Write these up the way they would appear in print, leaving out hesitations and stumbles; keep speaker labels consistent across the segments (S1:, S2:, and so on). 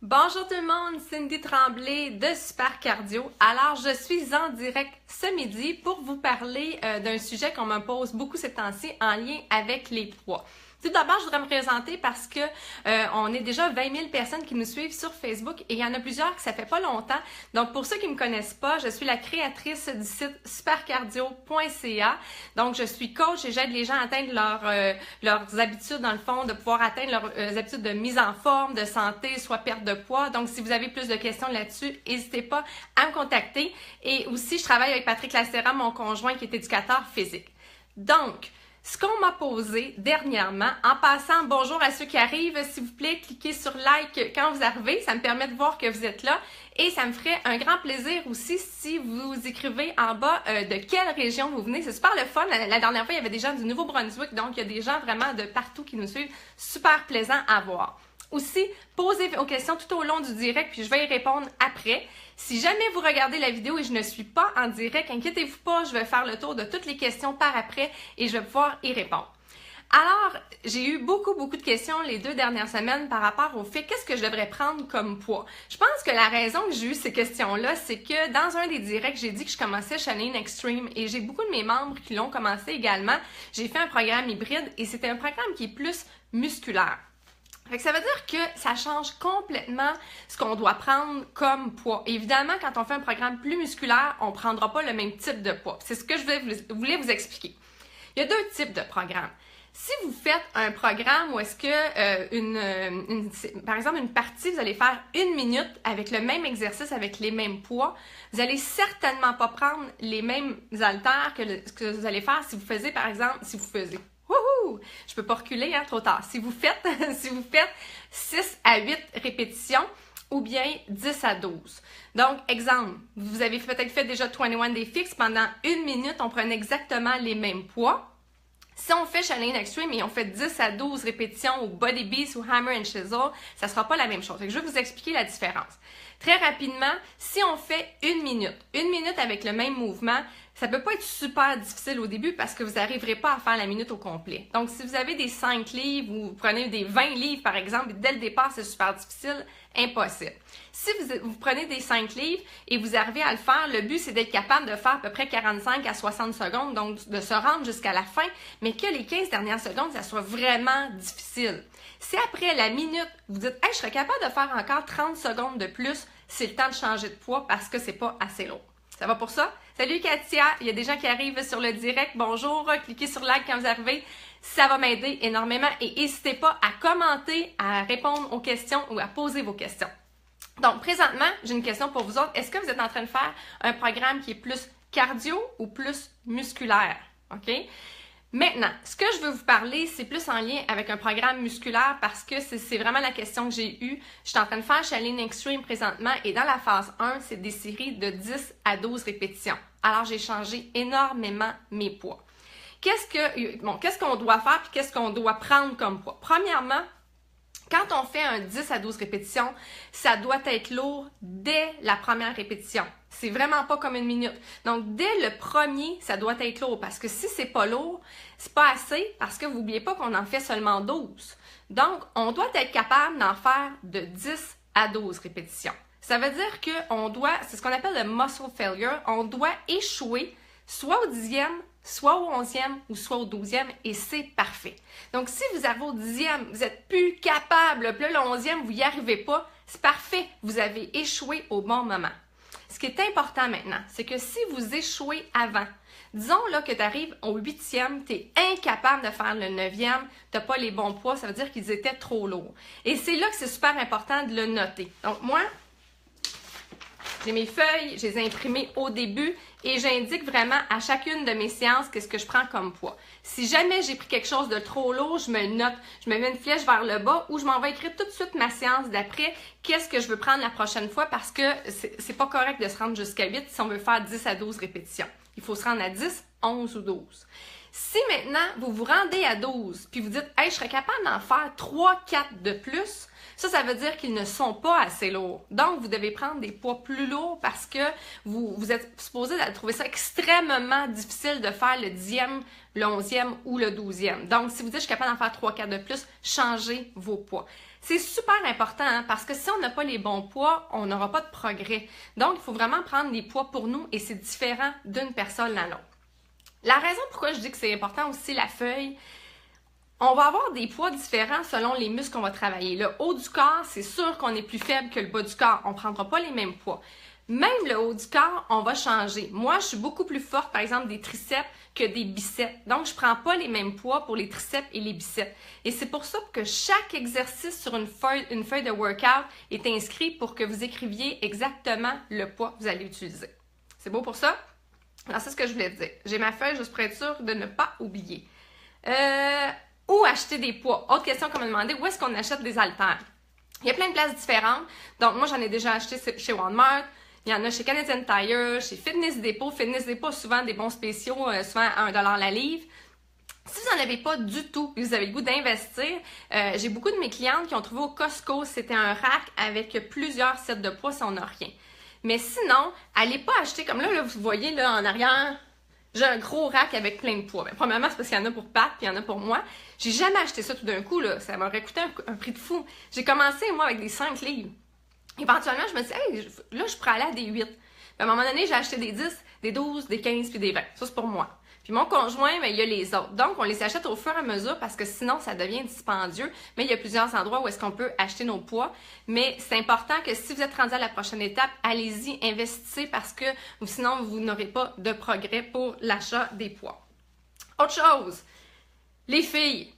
S1: Bonjour tout le monde, Cindy Tremblay de Super Cardio. Alors, je suis en direct ce midi pour vous parler d'un sujet qu'on me pose beaucoup ces temps-ci en lien avec les poids. Tout d'abord, je voudrais me présenter parce que on est déjà 20 000 personnes qui nous suivent sur Facebook et il y en a plusieurs que ça fait pas longtemps. Donc, pour ceux qui me connaissent pas, je suis la créatrice du site supercardio.ca. Donc, je suis coach et j'aide les gens à atteindre leurs habitudes, dans le fond, de pouvoir atteindre leurs habitudes de mise en forme, de santé, soit perte de poids. Donc, si vous avez plus de questions là-dessus, n'hésitez pas à me contacter. Et aussi, je travaille avec Patrick Lacera, mon conjoint qui est éducateur physique. Donc, ce qu'on m'a posé dernièrement, en passant, bonjour à ceux qui arrivent, s'il vous plaît, cliquez sur like quand vous arrivez, ça me permet de voir que vous êtes là et ça me ferait un grand plaisir aussi si vous écrivez en bas de quelle région vous venez, c'est super le fun, la dernière fois il y avait des gens du Nouveau-Brunswick, donc il y a des gens vraiment de partout qui nous suivent, super plaisant à voir. Aussi, posez vos questions tout au long du direct, puis je vais y répondre après. Si jamais vous regardez la vidéo et je ne suis pas en direct, inquiétez-vous pas, je vais faire le tour de toutes les questions par après et je vais pouvoir y répondre. Alors, j'ai eu beaucoup de questions les 2 dernières semaines par rapport au fait qu'est-ce que je devrais prendre comme poids. Je pense que la raison que j'ai eu ces questions-là, c'est que dans un des directs, j'ai dit que je commençais Challenge Extreme et j'ai beaucoup de mes membres qui l'ont commencé également. J'ai fait un programme hybride et c'était un programme qui est plus musculaire. Fait que ça veut dire que ça change complètement ce qu'on doit prendre comme poids. Évidemment, quand on fait un programme plus musculaire, on ne prendra pas le même type de poids. C'est ce que je voulais vous expliquer. Il y a 2 types de programmes. Si vous faites un programme où est-ce que, par exemple, une partie, vous allez faire 1 minute avec le même exercice, avec les mêmes poids, vous n'allez certainement pas prendre les mêmes haltères que ce que vous allez faire si vous faisiez, par exemple, Wouhou! Je peux pas reculer, hein, trop tard. Si vous faites 6 à 8 répétitions ou bien 10 à 12. Donc, exemple, vous avez peut-être fait déjà 21 Day Fix pendant 1 minute, on prend exactement les mêmes poids. Si on fait Challenge Extreme et on fait 10 à 12 répétitions au Body Beast ou Hammer and Chisel, ça sera pas la même chose. Donc, je vais vous expliquer la différence. Très rapidement, si on fait 1 minute avec le même mouvement, ça peut pas être super difficile au début parce que vous n'arriverez pas à faire la minute au complet. Donc, si vous avez des 5 livres ou vous prenez des 20 livres, par exemple, dès le départ, c'est super difficile, impossible. Si vous prenez des 5 livres et vous arrivez à le faire, le but, c'est d'être capable de faire à peu près 45 à 60 secondes, donc de se rendre jusqu'à la fin, mais que les 15 dernières secondes, ça soit vraiment difficile. Si après la minute, vous dites « Hey, je serais capable de faire encore 30 secondes de plus », c'est le temps de changer de poids parce que c'est pas assez lourd. Ça va pour ça? Salut Katia, il y a des gens qui arrivent sur le direct. Bonjour, cliquez sur like quand vous arrivez. Ça va m'aider énormément et n'hésitez pas à commenter, à répondre aux questions ou à poser vos questions. Donc, présentement, j'ai une question pour vous autres. Est-ce que vous êtes en train de faire un programme qui est plus cardio ou plus musculaire? OK? Maintenant, ce que je veux vous parler, c'est plus en lien avec un programme musculaire parce que c'est vraiment la question que j'ai eue. Je suis en train de faire Challenge Extreme présentement et dans la phase 1, c'est des séries de 10 à 12 répétitions. Alors, j'ai changé énormément mes poids. Qu'est-ce qu'on doit faire puis qu'est-ce qu'on doit prendre comme poids? Premièrement, quand on fait un 10 à 12 répétitions, ça doit être lourd dès la première répétition. C'est vraiment pas comme 1 minute. Donc, dès le premier, ça doit être lourd parce que si c'est pas lourd, c'est pas assez parce que vous n'oubliez pas qu'on en fait seulement 12. Donc, on doit être capable d'en faire de 10 à 12 répétitions. Ça veut dire c'est ce qu'on appelle le muscle failure, on doit échouer soit au 10e, soit au 11e ou soit au 12e et c'est parfait. Donc, si vous arrivez au 10e, vous n'êtes plus capable, puis là, le 11e, vous n'y arrivez pas, c'est parfait, vous avez échoué au bon moment. Ce qui est important maintenant, c'est que si vous échouez avant, disons là que tu arrives au 8e, tu es incapable de faire le 9e, tu n'as pas les bons poids, ça veut dire qu'ils étaient trop lourds. Et c'est là que c'est super important de le noter. Donc, moi, j'ai mes feuilles, je les ai imprimées au début et j'indique vraiment à chacune de mes séances qu'est-ce que je prends comme poids. Si jamais j'ai pris quelque chose de trop lourd, je me le note, je me mets une flèche vers le bas ou je m'en vais écrire tout de suite ma séance d'après, qu'est-ce que je veux prendre la prochaine fois parce que c'est pas correct de se rendre jusqu'à 8 si on veut faire 10 à 12 répétitions. Il faut se rendre à 10, 11 ou 12. Si maintenant vous vous rendez à 12 puis vous dites « Hey, je serais capable d'en faire 3, 4 de plus », ça veut dire qu'ils ne sont pas assez lourds. Donc, vous devez prendre des poids plus lourds parce que vous êtes supposé trouver ça extrêmement difficile de faire le 10e, le 11e ou le 12e. Donc, si vous dites « je suis capable d'en faire 3-4 de plus », changez vos poids. C'est super important hein, parce que si on n'a pas les bons poids, on n'aura pas de progrès. Donc, il faut vraiment prendre les poids pour nous et c'est différent d'une personne à l'autre. La raison pourquoi je dis que c'est important aussi la feuille, on va avoir des poids différents selon les muscles qu'on va travailler. Le haut du corps, c'est sûr qu'on est plus faible que le bas du corps. On ne prendra pas les mêmes poids. Même le haut du corps, on va changer. Moi, je suis beaucoup plus forte, par exemple, des triceps que des biceps. Donc, je ne prends pas les mêmes poids pour les triceps et les biceps. Et c'est pour ça que chaque exercice sur une feuille de workout est inscrit pour que vous écriviez exactement le poids que vous allez utiliser. C'est beau pour ça? Alors, c'est ce que je voulais dire. J'ai ma feuille juste pour être sûre de ne pas oublier. Où acheter des poids? Autre question qu'on m'a demandé, où est-ce qu'on achète des haltères? Il y a plein de places différentes. Donc, moi, j'en ai déjà acheté chez Walmart. Il y en a chez Canadian Tire, chez Fitness Depot. Fitness Depot, souvent des bons spéciaux, souvent à 1$ la livre. Si vous n'en avez pas du tout et vous avez le goût d'investir, j'ai beaucoup de mes clientes qui ont trouvé au Costco, c'était un rack avec plusieurs sets de poids si on n'a rien. Mais sinon, allez pas acheter, comme là vous voyez là en arrière, j'ai un gros rack avec plein de poids. Ben, premièrement, c'est parce qu'il y en a pour Pat puis il y en a pour moi. J'ai jamais acheté ça tout d'un coup, là. Ça m'aurait coûté un prix de fou. J'ai commencé, moi, avec des 5 livres. Éventuellement, je me suis dit, hey, là, je pourrais aller à des 8. Puis à un moment donné, j'ai acheté des 10, des 12, des 15 puis des 20. Ça, c'est pour moi. Puis mon conjoint, ben, il y a les autres. Donc, on les achète au fur et à mesure parce que sinon, ça devient dispendieux. Mais il y a plusieurs endroits où est-ce qu'on peut acheter nos poids. Mais c'est important que si vous êtes rendu à la prochaine étape, allez-y, investissez parce que sinon, vous n'aurez pas de progrès pour l'achat des poids. Autre chose, les filles,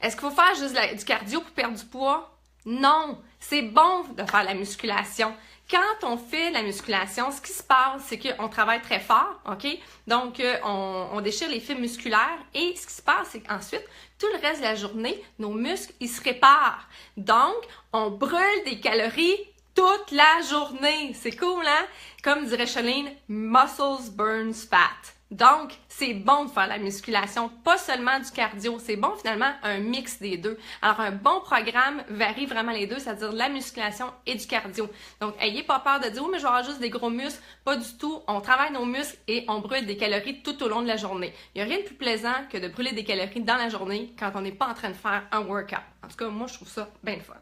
S1: est-ce qu'il faut faire juste du cardio pour perdre du poids? Non, c'est bon de faire la musculation. Quand on fait la musculation, ce qui se passe, c'est qu'on travaille très fort, OK? Donc, on déchire les fibres musculaires et ce qui se passe, c'est qu'ensuite, tout le reste de la journée, nos muscles, ils se réparent. Donc, on brûle des calories toute la journée. C'est cool, hein? Comme dirait Chalene, muscles burns fat. Donc, c'est bon de faire la musculation, pas seulement du cardio, c'est bon finalement un mix des deux. Alors, un bon programme varie vraiment les deux, c'est-à-dire la musculation et du cardio. Donc, ayez pas peur de dire « Oh, mais je vais avoir juste des gros muscles ». Pas du tout, on travaille nos muscles et on brûle des calories tout au long de la journée. Il n'y a rien de plus plaisant que de brûler des calories dans la journée quand on n'est pas en train de faire un workout. En tout cas, moi, je trouve ça bien fun.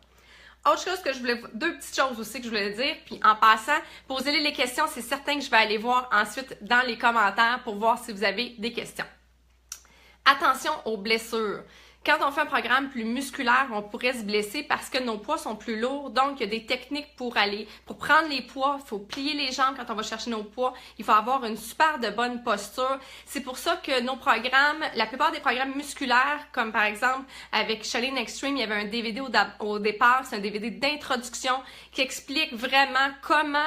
S1: Autre chose que je voulais, deux petites choses aussi que je voulais dire, puis en passant, posez-les les questions, c'est certain que je vais aller voir ensuite dans les commentaires pour voir si vous avez des questions. Attention aux blessures. Quand on fait un programme plus musculaire, on pourrait se blesser parce que nos poids sont plus lourds. Donc, il y a des techniques pour prendre les poids. Il faut plier les jambes quand on va chercher nos poids. Il faut avoir une super de bonne posture. C'est pour ça que nos programmes, la plupart des programmes musculaires, comme par exemple avec Chalene Extreme, il y avait un DVD au départ. C'est un DVD d'introduction qui explique vraiment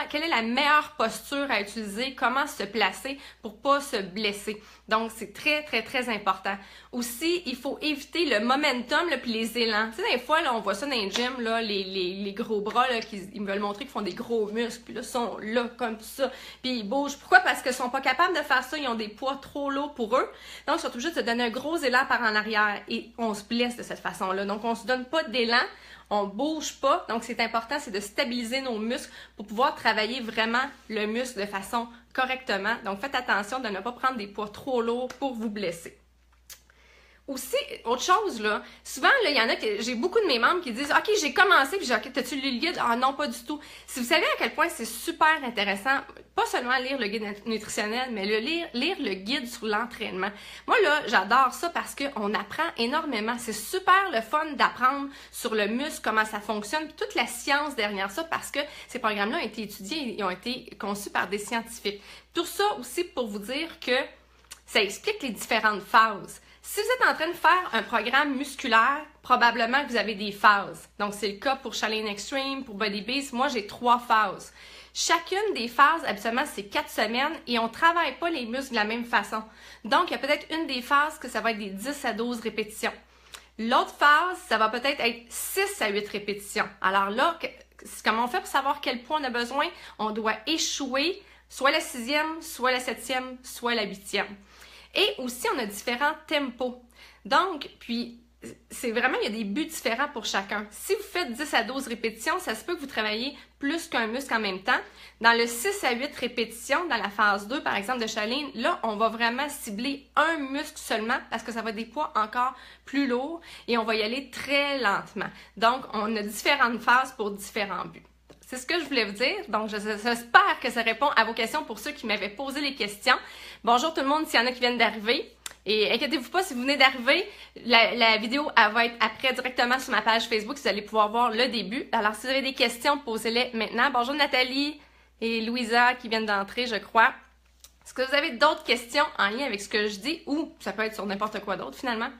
S1: quelle est la meilleure posture à utiliser, comment se placer pour pas se blesser. Donc, c'est très, très, très important. Aussi, il faut éviter le momentum puis les élans. Tu sais, des fois, là, on voit ça dans les gyms, là, les gros bras, là, ils me veulent montrer qu'ils font des gros muscles, puis là, ils sont là, comme ça, puis ils bougent. Pourquoi? Parce qu'ils sont pas capables de faire ça, ils ont des poids trop lourds pour eux. Donc, ils sont obligés de se donner un gros élan par en arrière, et on se blesse de cette façon-là. Donc, on se donne pas d'élan, on bouge pas. Donc, c'est important, c'est de stabiliser nos muscles pour pouvoir travailler vraiment le muscle de façon correctement. Donc, faites attention de ne pas prendre des poids trop lourds pour vous blesser. Aussi, autre chose, là, souvent, là, il y en a que j'ai beaucoup de mes membres qui disent « OK, j'ai commencé, puis j'ai OK, t'as-tu lu le guide? » Ah non, pas du tout. Si vous savez à quel point c'est super intéressant, pas seulement lire le guide nutritionnel, mais lire le guide sur l'entraînement. Moi, là, j'adore ça parce qu'on apprend énormément. C'est super le fun d'apprendre sur le muscle, comment ça fonctionne, puis toute la science derrière ça, parce que ces programmes-là ont été étudiés, ils ont été conçus par des scientifiques. Tout ça aussi pour vous dire que ça explique les différentes phases. Si vous êtes en train de faire un programme musculaire, probablement que vous avez des phases. Donc, c'est le cas pour Chalene Extreme, pour Body Beast. Moi, j'ai 3 phases. Chacune des phases, habituellement, c'est 4 semaines et on ne travaille pas les muscles de la même façon. Donc, il y a peut-être une des phases que ça va être des 10 à 12 répétitions. L'autre phase, ça va peut-être être 6 à 8 répétitions. Alors là, comment on fait pour savoir quel poids on a besoin? On doit échouer soit la 6e, soit la 7e, soit la 8e. Et aussi, on a différents tempos. Donc, puis, c'est vraiment, il y a des buts différents pour chacun. Si vous faites 10 à 12 répétitions, ça se peut que vous travaillez plus qu'un muscle en même temps. Dans le 6 à 8 répétitions, dans la phase 2, par exemple, de Shaolin, là, on va vraiment cibler un muscle seulement parce que ça va être des poids encore plus lourds et on va y aller très lentement. Donc, on a différentes phases pour différents buts. C'est ce que je voulais vous dire. Donc, j'espère que ça répond à vos questions pour ceux qui m'avaient posé les questions. Bonjour tout le monde, s'il y en a qui viennent d'arriver. Et inquiétez-vous pas, si vous venez d'arriver, la vidéo elle va être après directement sur ma page Facebook, vous allez pouvoir voir le début. Alors, si vous avez des questions, posez-les maintenant. Bonjour Nathalie et Louisa qui viennent d'entrer, je crois. Est-ce que vous avez d'autres questions en lien avec ce que je dis ou ça peut être sur n'importe quoi d'autre finalement?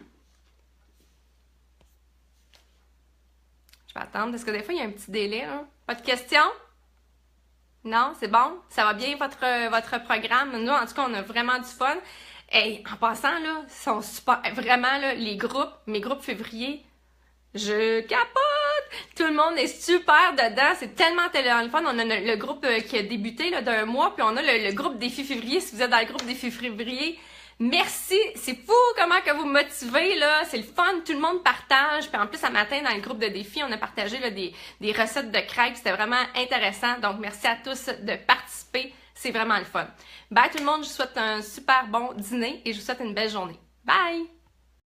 S1: Je vais attendre parce que des fois, il y a un petit délai. Hein? Pas de questions? Non, c'est bon? Ça va bien votre programme? Nous, en tout cas, on a vraiment du fun. Hey, en passant, là, ils sont super, vraiment, là, les groupes, mes groupes février, je capote! Tout le monde est super dedans, c'est tellement le fun. On a le groupe qui a débuté, là, d'un mois, puis on a le groupe défi février. Si vous êtes dans le groupe défi février, merci! C'est fou comment que vous me motivez, là, c'est le fun, tout le monde partage. Puis en plus, un matin, dans le groupe de défi, on a partagé, là, des recettes de crêpes, c'était vraiment intéressant. Donc, merci à tous de participer. C'est vraiment le fun. Bye tout le monde, je vous souhaite un super bon dîner et je vous souhaite une belle journée. Bye!